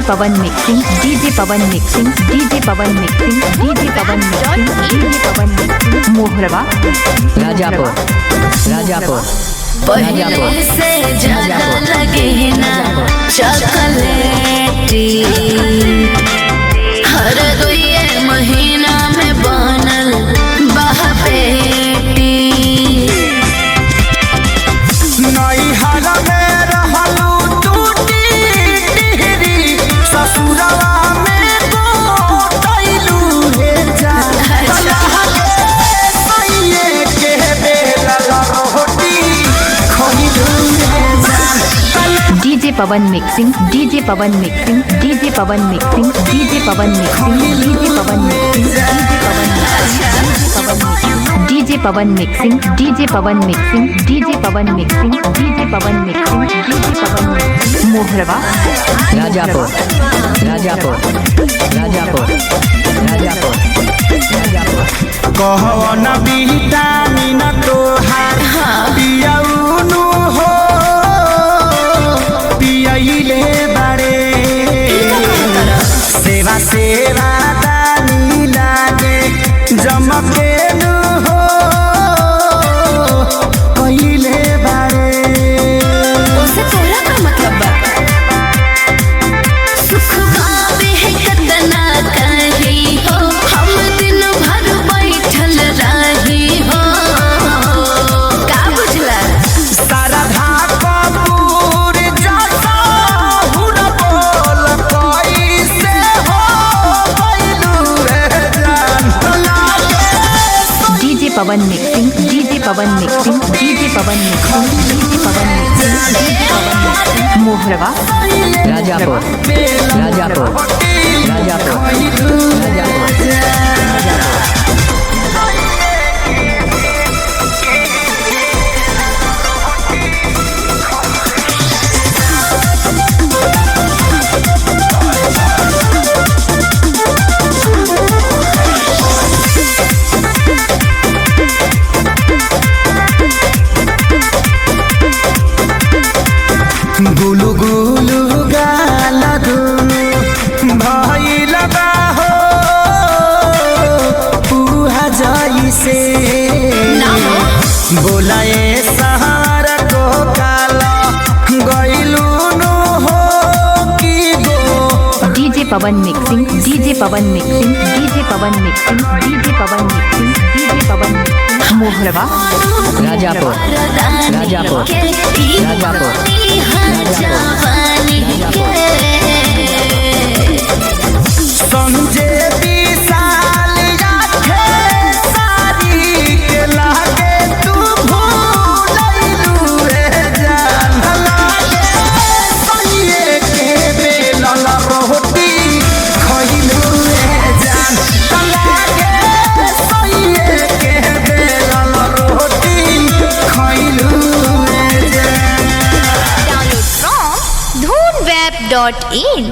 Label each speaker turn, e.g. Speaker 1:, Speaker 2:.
Speaker 1: पवन mixing, DJ पवन mixing, DJ पवन mixing, DJ पवन mixing, DJ पवन mixing, मोहरवा
Speaker 2: Rajapur Rajapur
Speaker 3: पहले से ज्यादा लगे ना चॉकलेटी, हर दुए महीना में बनल बहपेटी।
Speaker 4: नई हाल में रहलू टूटी टिहरी, ससुरवा में गोटैलू हे जान। सैये के बेलल रोटी खइलू हे जान।
Speaker 1: डीजे पवन मिक्सिंग, डीजे पवन मिक्सिंग, डीजे पवन मिक्सिंग, डीजे पवन मिक्सिंग, डीजे पवन मिक्सिंग, डीजे पवन मिक्सिंग, डीजे पवन मिक्सिंग, डीजे पवन मिक्सिंग, डीजे पवन मिक्सिंग, डीजे पवन मिक्सिंग, मोहरवा
Speaker 2: राजापुर राजापुर राजापुर राजापुर राजापुर।
Speaker 4: कहवन विटामिन तोहार पियौनु हो, पियैले बारे सेवा सेवा दानी लागे जमकेनु हो कहिले बारे।
Speaker 3: उसे तोरा का मतलब बा? सुख पावे है कतना कही हो, हम दिन भर बैठल रही हो। का बुझला?
Speaker 4: शारदा कपूर जैसा हुन बोल कैसे हो गइलू रे जान।
Speaker 1: डीजे पवन मिक्सिंग, डीजे पवन मिक्सिंग, डीजे पवन मिक्सिंग, डीजे पवन मिक्सिंग, डीजे पवन मिक्सिंग, मोहरवा
Speaker 2: राजापुर राजापुर राजापुर राजापुर।
Speaker 4: गुलु गुलु गाल दुनु भइल बा हो पुहा जइसे। बोलाए सहार को काला गइलू नु हो कि गो।
Speaker 1: डीजे पवन मिक्सिंग, डीजे पवन मिक्सिंग, डीजे पवन मिक्सिंग, डीजे पवन मिक्सिंग, डीजे पवन मिक्सिंग, मोहरवा
Speaker 2: राजापुर राजापुर राजापुर
Speaker 4: समझे विशाल आँखे सारी के लागे तू भूलैलू रे जान। सैये के बेलल रोटी खइलू रे जान। सैये के बेलल रोटी खइलू रे जान।
Speaker 3: Download from dhoonweb.in।